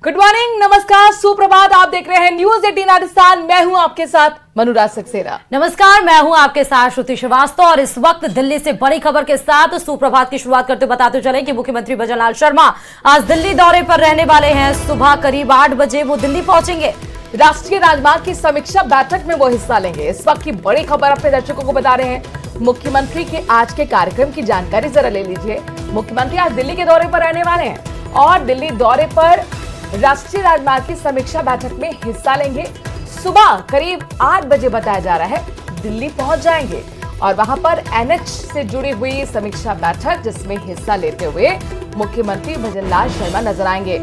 Good morning, नमस्कार, सुप्रभात। आप देख रहे हैं न्यूज 18 राजस्थान। मैं हूं आपके साथ मनुराज सक्सेना। नमस्कार, मैं हूं आपके साथ श्रुति श्रीवास्तव और इस वक्त दिल्ली से बड़ी खबर के साथ सुप्रभात की शुरुआत करते बताते चले कि मुख्यमंत्री भजनलाल शर्मा आज दिल्ली दौरे पर रहने वाले हैं। सुबह करीब 8 बजे वो दिल्ली पहुंचेंगे। राष्ट्रीय राजमार्ग की समीक्षा बैठक में वो हिस्सा लेंगे। इस वक्त की बड़ी खबर अपने दर्शकों को बता रहे हैं। मुख्यमंत्री के आज के कार्यक्रम की जानकारी जरा ले लीजिए। मुख्यमंत्री आज दिल्ली के दौरे पर रहने वाले हैं और दिल्ली दौरे पर राष्ट्रीय राजमार्ग की समीक्षा बैठक में हिस्सा लेंगे। सुबह करीब 8 बजे बताया जा रहा है दिल्ली पहुंच जाएंगे और वहां पर एनएच से जुड़ी हुई समीक्षा बैठक जिसमें हिस्सा लेते हुए मुख्यमंत्री भजनलाल शर्मा नजर आएंगे।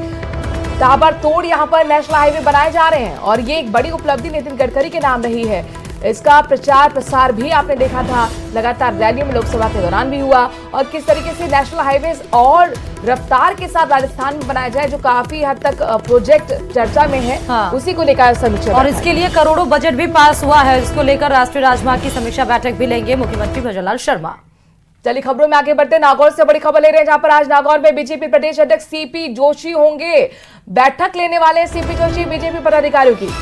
ताबड़तोड़ यहां पर नेशनल हाईवे बनाए जा रहे हैं और ये एक बड़ी उपलब्धि नितिन गडकरी के नाम रही है। इसका प्रचार प्रसार भी आपने देखा था, लगातार रैलियों में लोकसभा के दौरान भी हुआ और किस तरीके से नेशनल हाईवेज और रफ्तार के साथ राजस्थान में बनाया जाए, जो काफी हद तक प्रोजेक्ट चर्चा में है। उसी को लेकर समीक्षा और इसके लिए करोड़ों बजट भी पास हुआ है। इसको लेकर राष्ट्रीय राजमार्ग की समीक्षा बैठक भी लेंगे मुख्यमंत्री भजनलाल शर्मा। चलिए खबरों में आगे बढ़ते हैं। नागौर से बड़ी खबर ले रहे हैं, जहां पर आज नागौर में बीजेपी प्रदेश अध्यक्ष सीपी जोशी होंगे। बैठक लेने वाले सीपी जोशी बीजेपी पदाधिकारियों की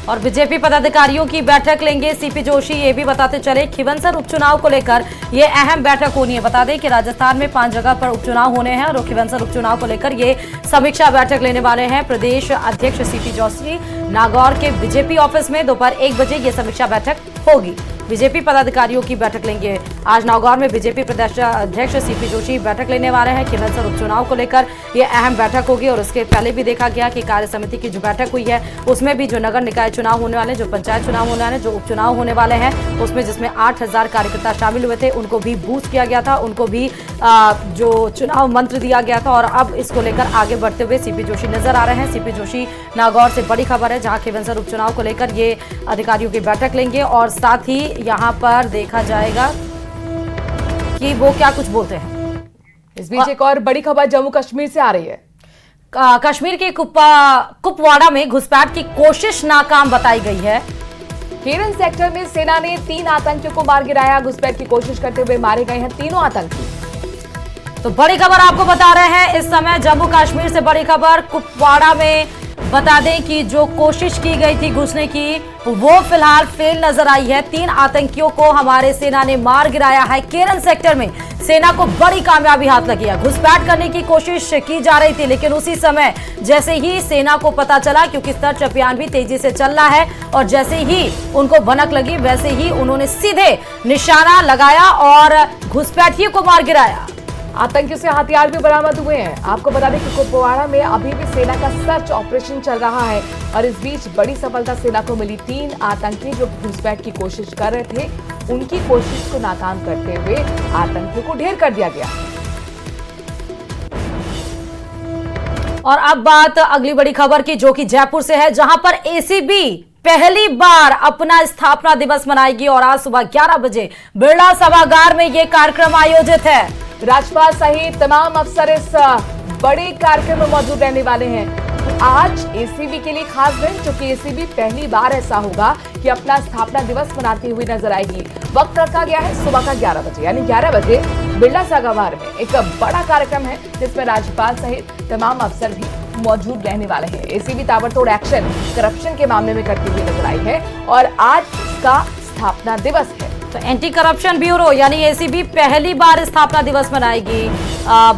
और बीजेपी पदाधिकारियों की बैठक लेंगे सीपी जोशी। ये भी बताते चले खिवंसर उपचुनाव को लेकर ये अहम बैठक होनी है। बता दें कि राजस्थान में 5 जगह पर उपचुनाव होने हैं और खिवंसर उपचुनाव को लेकर ये समीक्षा बैठक लेने वाले हैं प्रदेश अध्यक्ष सीपी जोशी। नागौर के बीजेपी ऑफिस में दोपहर 1 बजे ये समीक्षा बैठक होगी। बीजेपी पदाधिकारियों की बैठक लेंगे। आज नागौर में बीजेपी प्रदेश अध्यक्ष सीपी जोशी बैठक लेने वाले हैं। खिवंसर उपचुनाव को लेकर ये अहम बैठक होगी और उसके पहले भी देखा गया कि कार्य समिति की जो बैठक हुई है उसमें भी जो नगर निकाय चुनाव होने वाले, जो पंचायत चुनाव होने वाले, जो उपचुनाव होने वाले हैं उसमें जिसमें 8000 कार्यकर्ता शामिल हुए थे, उनको भी बूस्ट किया गया था, उनको भी जो चुनाव मंत्र दिया गया था और अब इसको लेकर आगे बढ़ते हुए सीपी जोशी नजर आ रहे हैं। सीपी जोशी नागौर से बड़ी खबर है, जहां खिवंसर उपचुनाव को लेकर ये अधिकारियों की बैठक लेंगे और साथ ही यहाँ पर देखा जाएगा कि वो क्या कुछ बोलते हैं। इस बीच एक और बड़ी खबर जम्मू कश्मीर से आ रही है। कश्मीर के कुपवाड़ा में घुसपैठ की कोशिश नाकाम बताई गई है। केरन सेक्टर में सेना ने 3 आतंकियों को मार गिराया। घुसपैठ की कोशिश करते हुए मारे गए हैं 3 आतंकी। तो बड़ी खबर आपको बता रहे हैं इस समय जम्मू कश्मीर से बड़ी खबर कुपवाड़ा में। बता दें कि जो कोशिश की गई थी घुसने की वो फिलहाल फेल नजर आई है। 3 आतंकियों को हमारे सेना ने मार गिराया है। केरन सेक्टर में सेना को बड़ी कामयाबी हाथ लगी है। घुसपैठ करने की कोशिश की जा रही थी लेकिन उसी समय जैसे ही सेना को पता चला, क्योंकि सर्च अभियान भी तेजी से चल रहा है, और जैसे ही उनको भनक लगी वैसे ही उन्होंने सीधे निशाना लगाया और घुसपैठियों को मार गिराया। आतंकियों से हथियार भी बरामद हुए हैं। आपको बता दें कि कुपवाड़ा में अभी भी सेना का सर्च ऑपरेशन चल रहा है और इस बीच बड़ी सफलता सेना को मिली। 3 आतंकी जो घुसपैठ की कोशिश कर रहे थे उनकी कोशिश को नाकाम करते हुए आतंकियों को ढेर कर दिया गया। और अब बात अगली बड़ी खबर की, जो कि जयपुर से है, जहां पर एसीबी पहली बार अपना स्थापना दिवस मनाएगी और आज सुबह 11 बजे बिरला सभागार में यह कार्यक्रम आयोजित है। राज्यपाल सहित तमाम अफसर इस बड़े कार्यक्रम में मौजूद रहने वाले हैं। आज एसीबी के लिए खास दिन, क्योंकि एसीबी पहली बार ऐसा होगा कि अपना स्थापना दिवस मनाती हुई नजर आएगी। वक्त रखा गया है सुबह का 11 बजे, यानी 11 बजे बिरला सभागार में एक बड़ा कार्यक्रम है जिसमें राज्यपाल सहित तमाम अफसर भी मौजूद रहने वाले हैं। एसीबी ताबड़तोड़ एक्शन करप्शन के मामले में करती हुई नजर आई है और आज इसका स्थापना दिवस है। तो एंटी करप्शन ब्यूरो यानी एसीबी पहली बार स्थापना दिवस मनाएगी।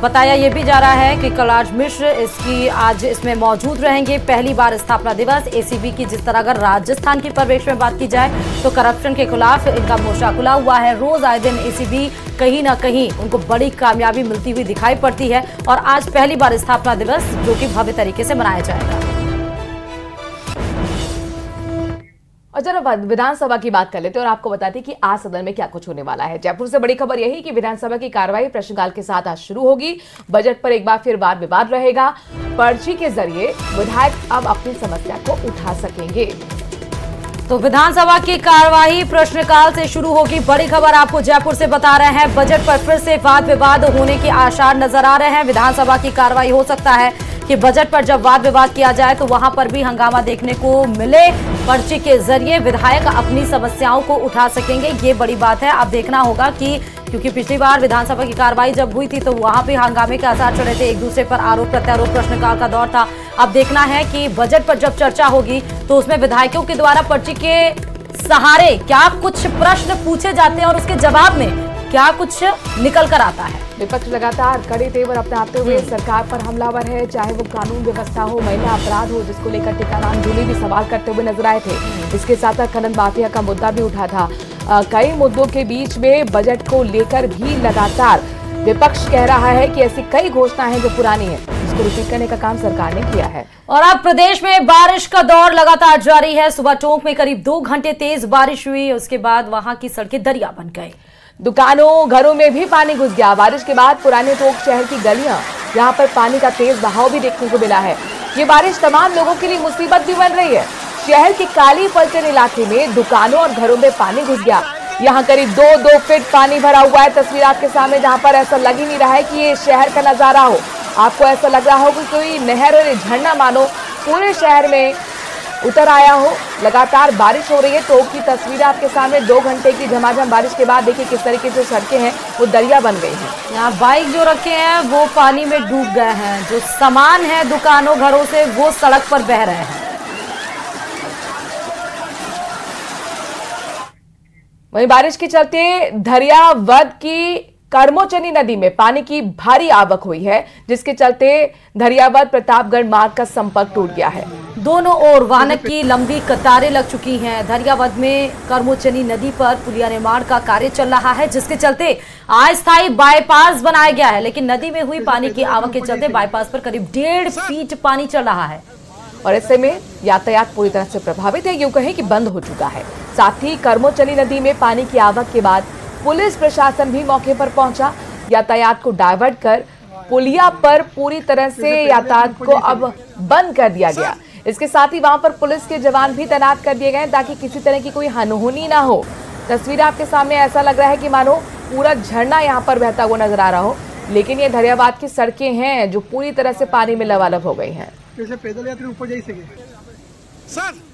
बताया यह भी जा रहा है कि कलराज मिश्र आज इसमें मौजूद रहेंगे। पहली बार स्थापना दिवस एसीबी की, जिस तरह अगर राजस्थान की परिवेश में बात की जाए तो करप्शन के खिलाफ इनका मोर्चा खुला हुआ है। रोज आए दिन एसीबी कहीं ना कहीं उनको बड़ी कामयाबी मिलती हुई दिखाई पड़ती है और आज पहली बार स्थापना दिवस जो कि भव्य तरीके से मनाया जाएगा। और जरा विधानसभा की बात कर लेते हैं और आपको बताते हैं कि आज सदन में क्या कुछ होने वाला है। जयपुर से बड़ी खबर यही कि विधानसभा की कार्रवाई प्रश्नकाल के साथ आज शुरू होगी। बजट पर एक बार फिर वाद विवाद रहेगा। पर्ची के जरिए विधायक अब अपनी समस्या को उठा सकेंगे। तो विधानसभा की कार्यवाही प्रश्नकाल से शुरू होगी। बड़ी खबर आपको जयपुर से बता रहे हैं। बजट पर फिर से वाद विवाद होने के आसार नजर आ रहे हैं। विधानसभा की कार्यवाही हो सकता है कि बजट पर जब वाद विवाद किया जाए तो वहां पर भी हंगामा देखने को मिले। पर्ची के जरिए विधायक अपनी समस्याओं को उठा सकेंगे, ये बड़ी बात है। अब देखना होगा कि क्योंकि पिछली बार विधानसभा की कार्रवाई जब हुई थी तो वहां भी हंगामे के आसार चढ़े थे, एक दूसरे पर आरोप प्रत्यारोप प्रश्नकाल का दौर था। अब देखना है कि बजट पर जब चर्चा होगी तो उसमें विधायकों के द्वारा पर्ची के सहारे क्या कुछ प्रश्न पूछे जाते हैं और उसके जवाब में क्या कुछ निकल कर आता है। विपक्ष लगातार कड़े तेवर अपनाते हुए सरकार पर हमलावर है, चाहे वो कानून व्यवस्था हो, महिला अपराध हो, जिसको लेकर टीकाराम जूली भी सवाल करते हुए नजर आए थे। इसके साथ खनन माफिया का मुद्दा भी उठा था। कई मुद्दों के बीच में बजट को लेकर भी लगातार विपक्ष कह रहा है कि ऐसी कई घोषणाएं हैं जो पुरानी है, जिसको रिपीट करने का काम सरकार ने किया है। और अब प्रदेश में बारिश का दौर लगातार जारी है। सुबह टोंक में करीब 2 घंटे तेज बारिश हुई, उसके बाद वहां की सड़कें दरिया बन गई। दुकानों घरों में भी पानी घुस गया। बारिश के बाद पुराने टोंक शहर की गलियां, यहाँ पर पानी का तेज बहाव भी देखने को मिला है। ये बारिश तमाम लोगों के लिए मुसीबत भी बन रही है। शहर के काली पलटन इलाके में दुकानों और घरों में पानी घुस गया। यहाँ करीब 2 फीट पानी भरा हुआ है। तस्वीर आपके सामने, जहाँ पर ऐसा लग ही नहीं रहा है कि ये शहर का नजारा हो। आपको ऐसा लग रहा हो कि कोई नहर और झरना मानो पूरे शहर में उतर आया हो। लगातार बारिश हो रही है। टोंक की तस्वीर आपके सामने, 2 घंटे की झमाझम बारिश के बाद देखिए किस तरीके से सड़कें हैं वो दरिया बन गई हैं। यहाँ बाइक जो रखे हैं वो पानी में डूब गए हैं, जो सामान है दुकानों घरों से वो सड़क पर बह रहे हैं। वहीं बारिश के चलते धरियावद की कर्मोचनी नदी में पानी की भारी आवक हुई है, जिसके चलते धरियावद प्रतापगढ़ मार्ग का संपर्क टूट गया है। दोनों ओर वाहनों की लंबी कतारें लग चुकी हैं। धरियावद में कर्मोचनी नदी पर पुलिया निर्माण का कार्य चल रहा है, जिसके चलते अस्थायी बाईपास बनाया गया है, लेकिन नदी में हुई पानी की आवक के चलते बाईपास पर करीब 1.5 फीट पानी चल रहा है और ऐसे में यातायात पूरी तरह से प्रभावित है, यूं कहें कि बंद हो चुका है। साथ ही कर्मोचनी नदी में पानी की आवक के बाद पुलिस प्रशासन भी मौके पर पहुंचा। यातायात को डाइवर्ट कर पुलिया पर पूरी तरह से यातायात को अब बंद कर दिया गया। इसके साथ ही वहां पर पुलिस के जवान भी तैनात कर दिए गए ताकि किसी तरह की कोई अनहोनी ना हो। तस्वीर आपके सामने, ऐसा लग रहा है कि मानो पूरा झरना यहाँ पर बहता हुआ नजर आ रहा हो, लेकिन ये धरियावाद की सड़कें हैं जो पूरी तरह से पानी में लबालब हो गई हैं। पैदल यात्री ऊपर जा सके सर।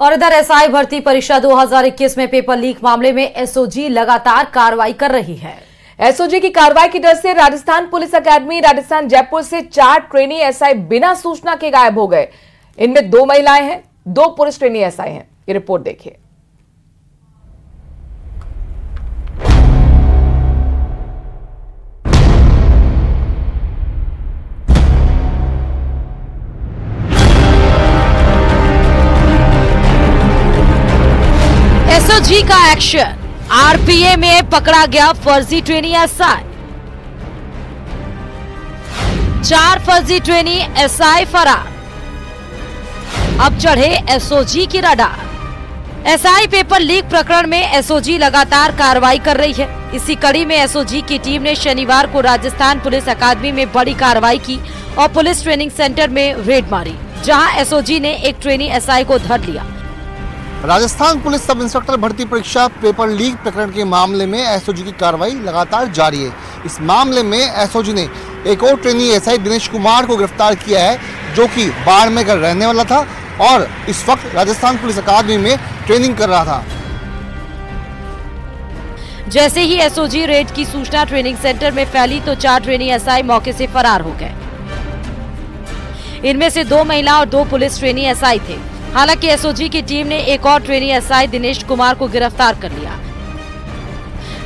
और इधर एसआई भर्ती परीक्षा 2021 में पेपर लीक मामले में एसओजी लगातार कार्रवाई कर रही है। एसओजी की कार्रवाई की डर से राजस्थान पुलिस अकादमी राजस्थान जयपुर से 4 ट्रेनी एसआई बिना सूचना के गायब हो गए। इनमें 2 महिलाएं हैं, 2 पुरुष ट्रेनी एसआई हैं। ये रिपोर्ट देखिए। एसओजी का एक्शन, आरपीए में पकड़ा गया फर्जी ट्रेनी एसआई। 4 फर्जी ट्रेनी एसआई फरार, अब चढ़े एसओजी की रडार। एसआई पेपर लीक प्रकरण में एसओजी लगातार कार्रवाई कर रही है। इसी कड़ी में एसओजी की टीम ने शनिवार को राजस्थान पुलिस अकादमी में बड़ी कार्रवाई की और पुलिस ट्रेनिंग सेंटर में रेड मारी, जहां एसओजी ने एक ट्रेनी एसआई को धर लिया। राजस्थान पुलिस सब इंस्पेक्टर भर्ती परीक्षा पेपर लीक प्रकरण के मामले में एसओजी की कार्रवाई लगातार जारी है। इस मामले में एसओजी ने एक और ट्रेनी एसआई दिनेश कुमार को गिरफ्तार किया है, जो कि बाड़मेर का रहने वाला था और इस वक्त राजस्थान पुलिस अकादमी में ट्रेनिंग कर रहा था। जैसे ही एसओजी रेड की सूचना ट्रेनिंग सेंटर में फैली तो 4 ट्रेनी एसआई मौके से फरार हो गए। इनमें से 2 महिला और 2 पुलिस ट्रेनी एसआई थे। हालांकि एसओजी की टीम ने एक और ट्रेनी एसआई दिनेश कुमार को गिरफ्तार कर लिया।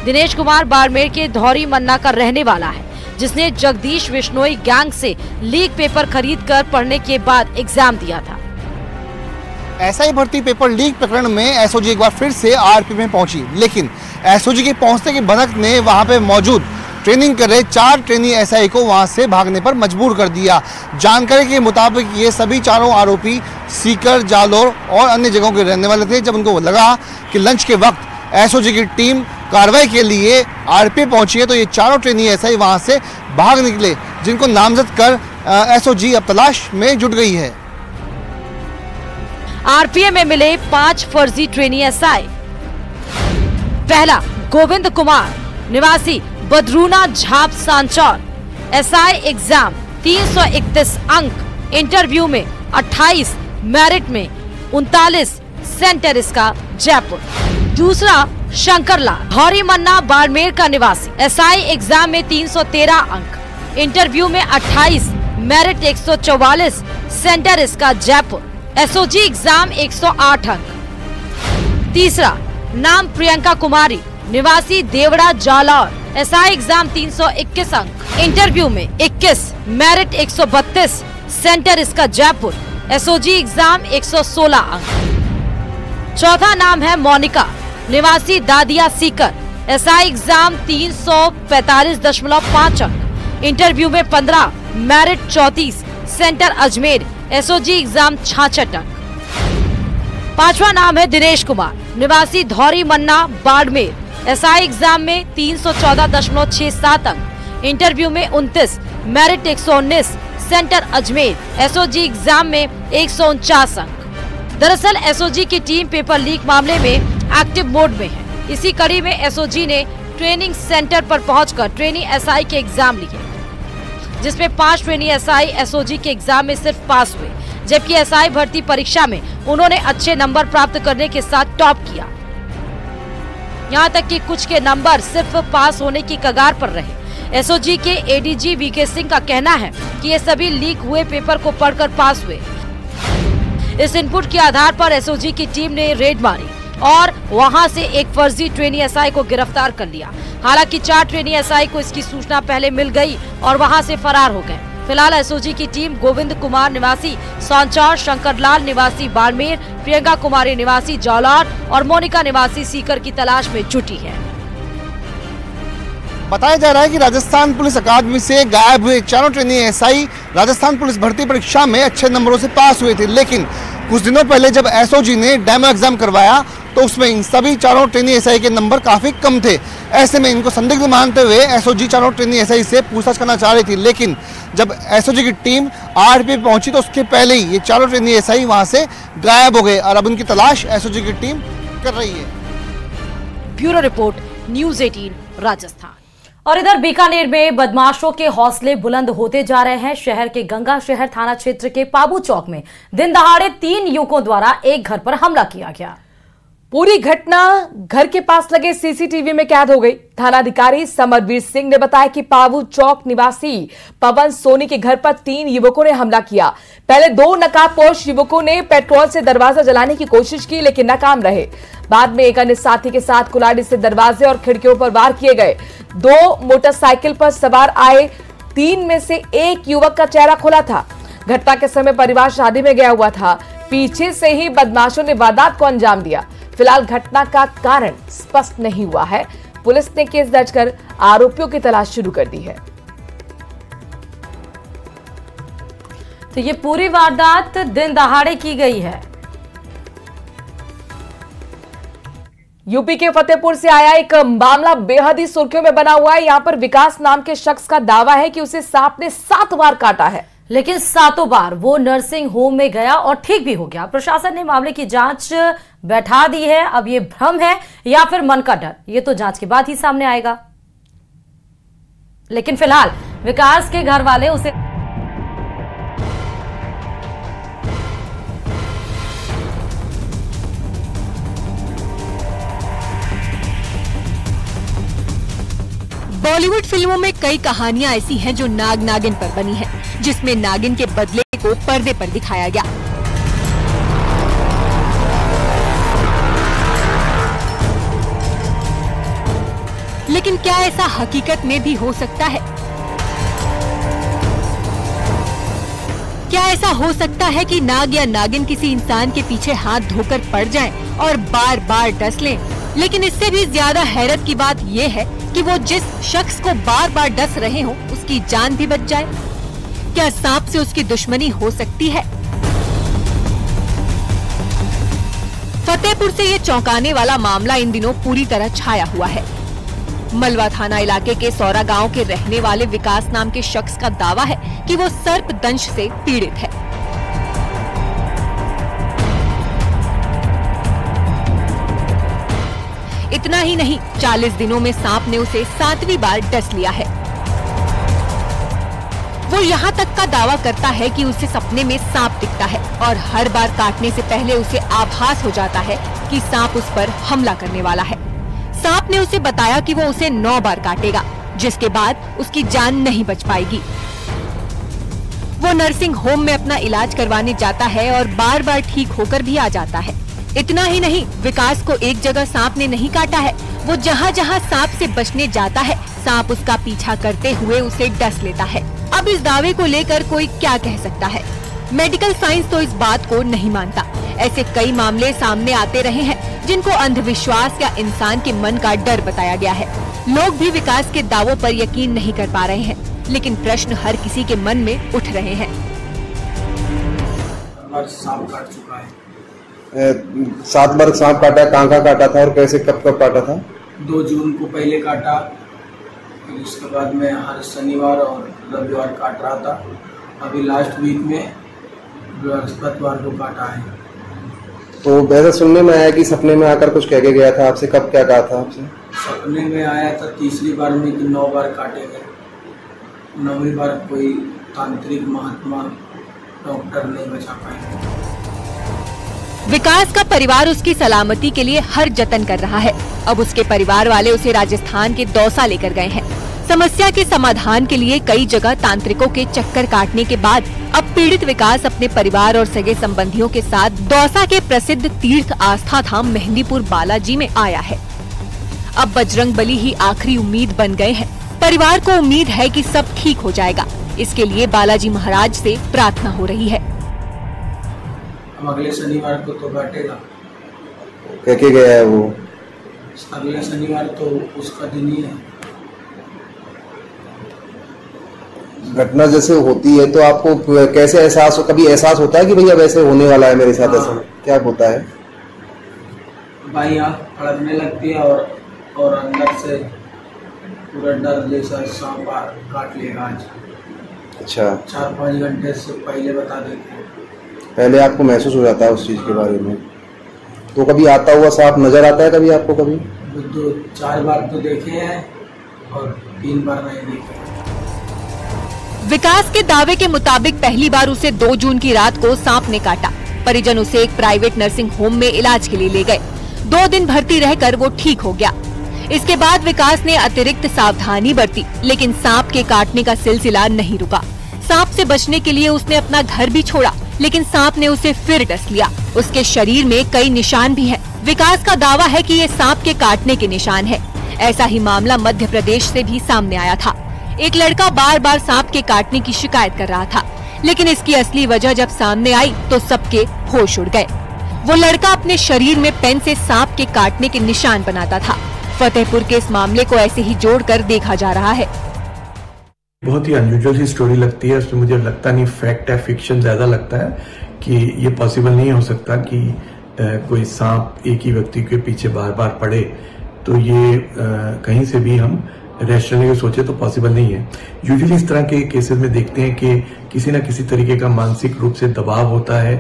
दिनेश कुमार बाड़मेर के धौरी मन्ना का रहने वाला है, जिसने जगदीश बिश्नोई गैंग से लीक पेपर खरीदकर पढ़ने के बाद एग्जाम दिया था। एसआई भर्ती पेपर लीक प्रकरण में एसओजी एक बार फिर से आरपी में पहुंची, लेकिन एसओजी के पहुंचने की भनक ने वहां पे मौजूद ट्रेनिंग कर रहे 4 ट्रेनी एसआई को वहां से भागने पर मजबूर कर दिया। जानकारी के मुताबिक ये सभी चारों आरोपी सीकर, जालोर और अन्य जगहों के रहने वाले थे। जब उनको लगा कि लंच के वक्त एसओजी की टीम कार्रवाई के लिए आरपी पहुंची है, तो ये चारों ट्रेनी एसआई वहां से भाग निकले, जिनको नामजद कर एसओजी अब तलाश में जुट गई है। आरपीए में मिले 5 फर्जी ट्रेनी एसआई। पहला, गोविंद कुमार निवासी बदरूना झाप सांचौर, एसआई एग्जाम 331 अंक, इंटरव्यू में 28, मेरिट में 39, सेंटर इसका जयपुर। दूसरा शंकर लाल, धौरी मन्ना, बाड़मेर का निवासी, एसआई एग्जाम में 313 अंक, इंटरव्यू में 28, मेरिट 144, सेंटर इसका जयपुर। एसओजी एग्जाम 108 अंक। तीसरा नाम प्रियंका कुमारी, निवासी देवड़ा जालौर, एसआई एग्जाम 321 अंक, इंटरव्यू में 21, मेरिट 132, सेंटर इसका जयपुर। एसओजी एग्जाम 116 अंक। चौथा नाम है मोनिका, निवासी दादिया सीकर, एसआई एग्जाम 345.5 अंक, इंटरव्यू में 15, merit 34, centre Ajmer. SOG exam 66 अंक। पांचवा नाम है दिनेश कुमार, निवासी धौरी मन्ना, बाड़मेर, एसआई एग्जाम में 314.67 अंक, इंटरव्यू में 29, merit 119, centre Ajmer. SOG exam में 149 अंक। दरअसल एसओजी की टीम पेपर लीक मामले में एक्टिव मोड में है। इसी कड़ी में एसओजी ने ट्रेनिंग सेंटर पर पहुंचकर ट्रेनी एसआई के एग्जाम लिए, जिसमें 5 ट्रेनी एसआई एसओजी के एग्जाम में सिर्फ पास हुए, जबकि एसआई भर्ती परीक्षा में उन्होंने अच्छे नंबर प्राप्त करने के साथ टॉप किया। यहां तक कि कुछ के नंबर सिर्फ पास होने की कगार पर रहे। एसओजी के एडीजी वीके सिंह का कहना है कि ये सभी लीक हुए पेपर को पढ़कर पास हुए। इस इनपुट के आधार पर एसओजी की टीम ने रेड मारी और वहां से एक फर्जी ट्रेनी एसआई को गिरफ्तार कर लिया। हालांकि 4 ट्रेनी एसआई को इसकी सूचना पहले मिल गई और वहां से फरार हो गए। फिलहाल एसओजी की टीम गोविंद कुमार निवासी सौंचार, शंकर लाल निवासी बाड़मेर, प्रियंका कुमारी निवासी जालौर और मोनिका निवासी सीकर की तलाश में जुटी है। बताया जा रहा है कि राजस्थान पुलिस अकादमी से गायब हुए चारों ट्रेनी एसआई राजस्थान पुलिस भर्ती परीक्षा में अच्छे नंबरों से पास हुए थे, लेकिन कुछ दिनों पहले जब एसओजी ने डेमो एग्जाम करवाया तो उसमें इन सभी चारों ट्रेनी एसआई के नंबर काफी कम थे। ऐसे में इनको संदिग्ध मानते हुए एसओजी चारों ट्रेनी एसआई से पूछताछ करना चाह रही थी, लेकिन जब एसओजी की टीम आरपी पहुंची तो उसके पहले ही ये चारों ट्रेनी एसआई वहां से गायब हो गए और अब उनकी तलाश एसओजी की टीम कर रही है। Bureau report, news 18 Rajasthan. और इधर बीकानेर में बदमाशों के हौसले बुलंद होते जा रहे हैं। शहर के गंगा शहर थाना क्षेत्र के पाबू चौक में दिन दहाड़े 3 युवकों द्वारा एक घर पर हमला किया गया। पूरी घटना घर के पास लगे सीसीटीवी में कैद हो गई। थानाधिकारी समरवीर सिंह ने बताया कि पाबू चौक निवासी पवन सोनी के घर पर 3 युवकों ने हमला किया। पहले 2 नकाबपोश युवकों ने पेट्रोल से दरवाजा जलाने की कोशिश की, लेकिन नाकाम रहे। बाद में एक अन्य साथी के साथ कुल्हाड़ी से दरवाजे और खिड़कियों पर वार किए गए। 2 मोटरसाइकिल पर सवार आए 3 में से एक युवक का चेहरा खुला था। घटना के समय परिवार शादी में गया हुआ था। पीछे से ही बदमाशों ने वारदात को अंजाम दिया। फिलहाल घटना का कारण स्पष्ट नहीं हुआ है। पुलिस ने केस दर्ज कर आरोपियों की तलाश शुरू कर दी है। तो ये पूरी वारदात दिन दहाड़े की गई है। यूपी के फतेहपुर से आया एक मामला बेहद ही सुर्खियों में बना हुआ है। यहां पर विकास नाम के शख्स का दावा है कि उसे सांप ने 7 बार काटा है, लेकिन 7 बार वो नर्सिंग होम में गया और ठीक भी हो गया। प्रशासन ने मामले की जांच बैठा दी है। अब ये भ्रम है या फिर मन का डर, ये तो जांच के बाद ही सामने आएगा। लेकिन फिलहाल विकास के घर वाले उसे बॉलीवुड फिल्मों में कई कहानियां ऐसी हैं जो नाग नागिन पर बनी हैं, जिसमें नागिन के बदले को पर्दे पर दिखाया गया। लेकिन क्या ऐसा हकीकत में भी हो सकता है? क्या ऐसा हो सकता है कि नाग या नागिन किसी इंसान के पीछे हाथ धोकर पड़ जाएं और बार बार डस लें? लेकिन इससे भी ज्यादा हैरत की बात ये है कि वो जिस शख्स को बार बार डस रहे हो उसकी जान भी बच जाए। क्या सांप से उसकी दुश्मनी हो सकती है? फतेहपुर से ये चौंकाने वाला मामला इन दिनों पूरी तरह छाया हुआ है। मलवा थाना इलाके के सौरा गांव के रहने वाले विकास नाम के शख्स का दावा है कि वो सर्प दंश से पीड़ित है। इतना ही नहीं, 40 दिनों में सांप ने उसे 7वीं बार डस लिया है। वो यहाँ तक का दावा करता है कि उसे सपने में सांप दिखता है और हर बार काटने से पहले उसे आभास हो जाता है कि सांप उस पर हमला करने वाला है। सांप ने उसे बताया कि वो उसे 9 बार काटेगा, जिसके बाद उसकी जान नहीं बच पाएगी। वो नर्सिंग होम में अपना इलाज करवाने जाता है और बार बार ठीक होकर भी आ जाता है। इतना ही नहीं, विकास को एक जगह सांप ने नहीं काटा है, वो जहाँ जहाँ सांप से बचने जाता है सांप उसका पीछा करते हुए उसे डस लेता है। अब इस दावे को लेकर कोई क्या कह सकता है? मेडिकल साइंस तो इस बात को नहीं मानता। ऐसे कई मामले सामने आते रहे हैं जिनको अंधविश्वास या इंसान के मन का डर बताया गया है। लोग भी विकास के दावों पर यकीन नहीं कर पा रहे हैं, लेकिन प्रश्न हर किसी के मन में उठ रहे हैं। सांप काट चुका है। 7 बार सांप काटा, कहाँ काटा था और कैसे कब काटा था? 2 जून को पहले काटा, फिर उसके बाद में हर शनिवार और रविवार काट रहा था। अभी लास्ट वीक में बृहस्पतिवार को काटा है। तो वैसा सुनने में आया कि सपने में आकर कुछ कह के गया था आपसे, कब क्या कहा था आपसे? सपने में आया था तीसरी बार में कि 9 बार काटे गए। 9वीं बार कोई तांत्रिक महात्मा डॉक्टर नहीं बचा पाए। विकास का परिवार उसकी सलामती के लिए हर जतन कर रहा है। अब उसके परिवार वाले उसे राजस्थान के दौसा लेकर गए हैं। समस्या के समाधान के लिए कई जगह तांत्रिकों के चक्कर काटने के बाद अब पीड़ित विकास अपने परिवार और सगे संबंधियों के साथ दौसा के प्रसिद्ध तीर्थ आस्था धाम मेहंदीपुर बालाजी में आया है। अब बजरंग बली ही आखिरी उम्मीद बन गए हैं। परिवार को उम्मीद है कि सब ठीक हो जाएगा। इसके लिए बालाजी महाराज से प्रार्थना हो रही है। अगले शनिवार को तो काटेगा। कह के गया है वो? अगले शनिवार तो उसका दिन ही है। घटना जैसे होती है तो आपको कैसे एहसास कभी एहसास होता है कि भैया वैसे होने वाला है मेरे साथ? ऐसा क्या होता है? भाई आँख फड़कने लगती है और अंदर से पूरा डर जैसा सांप काट लेगा आज। अच्छा, 4-5 घंटे से पहले बता देते हैं। पहले आपको महसूस हो जाता है उस चीज के बारे में? तो कभी आता हुआ सांप नजर आता है कभी आपको? कभी 2-4 बार तो देखे हैं और 3 बार नहीं देखे। विकास के दावे के मुताबिक पहली बार उसे 2 जून की रात को सांप ने काटा। परिजन उसे एक प्राइवेट नर्सिंग होम में इलाज के लिए ले गए। 2 दिन भर्ती रहकर वो ठीक हो गया। इसके बाद विकास ने अतिरिक्त सावधानी बरती, लेकिन सांप के काटने का सिलसिला नहीं रुका। सांप से बचने के लिए उसने अपना घर भी छोड़ा, लेकिन सांप ने उसे फिर डस लिया। उसके शरीर में कई निशान भी हैं। विकास का दावा है कि ये सांप के काटने के निशान है। ऐसा ही मामला मध्य प्रदेश से भी सामने आया था। एक लड़का बार बार सांप के काटने की शिकायत कर रहा था, लेकिन इसकी असली वजह जब सामने आई तो सबके होश उड़ गए। वो लड़का अपने शरीर में पेन से सांप के काटने के निशान बनाता था। फतेहपुर के इस मामले को ऐसे ही जोड़कर देखा जा रहा है। बहुत ही अनयूजुअल सी स्टोरी लगती है। उसमें मुझे लगता नहीं फैक्ट है, फिक्शन ज्यादा लगता है कि ये पॉसिबल नहीं हो सकता कि कोई सांप एक ही व्यक्ति के पीछे बार बार पड़े। तो ये कहीं से भी हम रैशनली सोचे तो पॉसिबल नहीं है। यूजुअली इस तरह के केसेस में देखते हैं कि किसी न किसी तरीके का मानसिक रूप से दबाव होता है।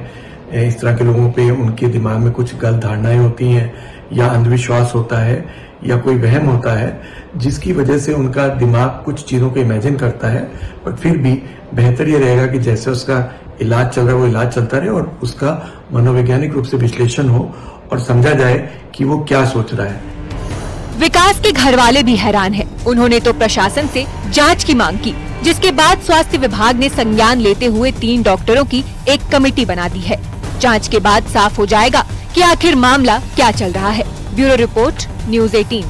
इस तरह के लोगों पे उनके दिमाग में कुछ गलत धारणाएं होती हैं, या अंधविश्वास होता है, या कोई वहम होता है, जिसकी वजह से उनका दिमाग कुछ चीजों को इमेजिन करता है। पर फिर भी बेहतर ये रहेगा कि जैसे उसका इलाज चल रहा है वो इलाज चलता रहे और उसका मनोवैज्ञानिक रूप से विश्लेषण हो और समझा जाए कि वो क्या सोच रहा है। विकास के घर वाले भी हैरान हैं। उन्होंने तो प्रशासन से जांच की मांग की, जिसके बाद स्वास्थ्य विभाग ने संज्ञान लेते हुए 3 डॉक्टरों की एक कमेटी बना दी है। जांच के बाद साफ हो जाएगा कि आखिर मामला क्या चल रहा है। Bureau report, news 18।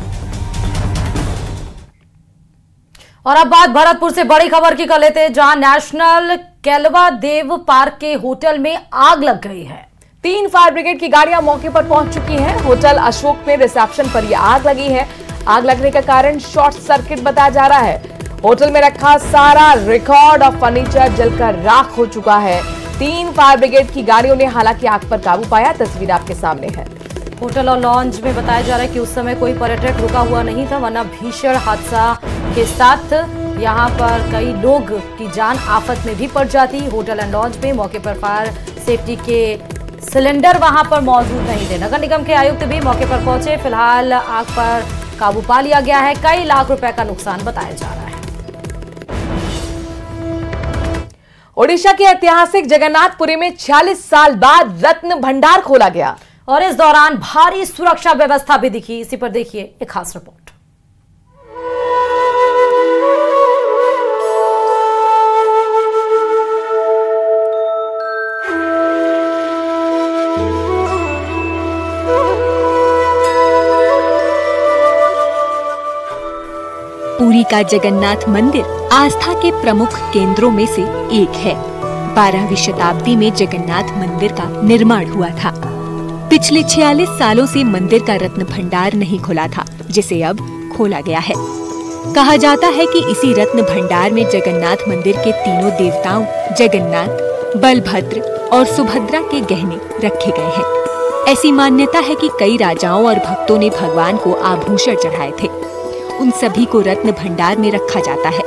और अब बात भरतपुर से बड़ी खबर की कर लेते हैं, जहां नेशनल केलवा देव पार्क के होटल में आग लग गई है। 3 फायर ब्रिगेड की गाड़ियां मौके पर पहुंच चुकी हैं। होटल अशोक में रिसेप्शन पर यह आग लगी है। आग लगने का कारण शॉर्ट सर्किट बताया जा रहा है। होटल में रखा सारा रिकॉर्ड और फर्नीचर जलकर राख हो चुका है। 3 फायर ब्रिगेड की गाड़ियों ने हालांकि आग पर काबू पाया। तस्वीर आपके सामने है। होटल और लॉन्ज में बताया जा रहा है कि उस समय कोई पर्यटक रुका हुआ नहीं था, वरना भीषण हादसा के साथ यहां पर कई लोग की जान आफत में भी पड़ जाती। होटल एंड लॉन्ज में मौके पर फायर सेफ्टी के सिलेंडर वहां पर मौजूद नहीं थे। नगर निगम के आयुक्त भी मौके पर पहुंचे। फिलहाल आग पर काबू पा लिया गया है। कई लाख रुपए का नुकसान बताया जा रहा है। ओडिशा के ऐतिहासिक जगन्नाथपुरी में 46 साल बाद रत्न भंडार खोला गया और इस दौरान भारी सुरक्षा व्यवस्था भी दिखी। इसी पर देखिए एक खास रिपोर्ट। पुरी का जगन्नाथ मंदिर आस्था के प्रमुख केंद्रों में से एक है। 12वीं शताब्दी में जगन्नाथ मंदिर का निर्माण हुआ था। पिछले 46 सालों से मंदिर का रत्न भंडार नहीं खुला था, जिसे अब खोला गया है। कहा जाता है कि इसी रत्न भंडार में जगन्नाथ मंदिर के तीनों देवताओं जगन्नाथ, बलभद्र और सुभद्रा के गहने रखे गए हैं। ऐसी मान्यता है कि कई राजाओं और भक्तों ने भगवान को आभूषण चढ़ाए थे। उन सभी को रत्न भंडार में रखा जाता है।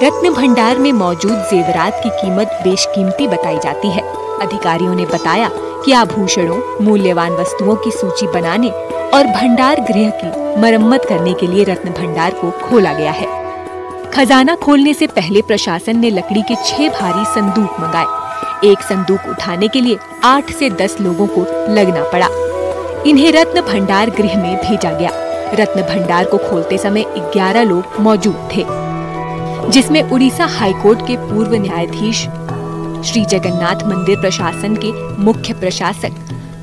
रत्न भंडार में मौजूद जेवरात की कीमत बेशकीमती बताई जाती है। अधिकारियों ने बताया कि आभूषणों, मूल्यवान वस्तुओं की सूची बनाने और भंडार गृह की मरम्मत करने के लिए रत्न भंडार को खोला गया है। खजाना खोलने से पहले प्रशासन ने लकड़ी के 6 भारी संदूक मंगाए। एक संदूक उठाने के लिए 8 से 10 लोगों को लगना पड़ा। इन्हें रत्न भंडार गृह में भेजा गया। रत्न भंडार को खोलते समय 11 लोग मौजूद थे, जिसमें उड़ीसा हाईकोर्ट के पूर्व न्यायाधीश, श्री जगन्नाथ मंदिर प्रशासन के मुख्य प्रशासक,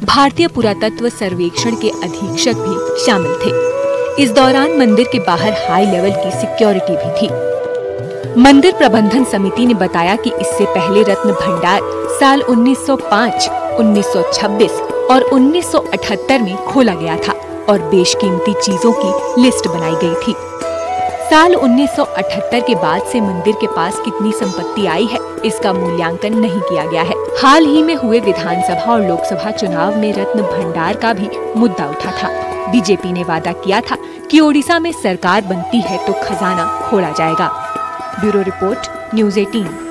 भारतीय पुरातत्व सर्वेक्षण के अधीक्षक भी शामिल थे। इस दौरान मंदिर के बाहर हाई लेवल की सिक्योरिटी भी थी। मंदिर प्रबंधन समिति ने बताया कि इससे पहले रत्न भंडार साल 1905, 1926 और 1978 में खोला गया था और बेशकीमती चीजों की लिस्ट बनाई गई थी। साल 1978 के बाद से मंदिर के पास कितनी संपत्ति आई है, इसका मूल्यांकन नहीं किया गया है। हाल ही में हुए विधानसभा और लोकसभा चुनाव में रत्न भंडार का भी मुद्दा उठा था। बीजेपी ने वादा किया था कि ओडिशा में सरकार बनती है तो खजाना खोला जाएगा। Bureau report, news 18।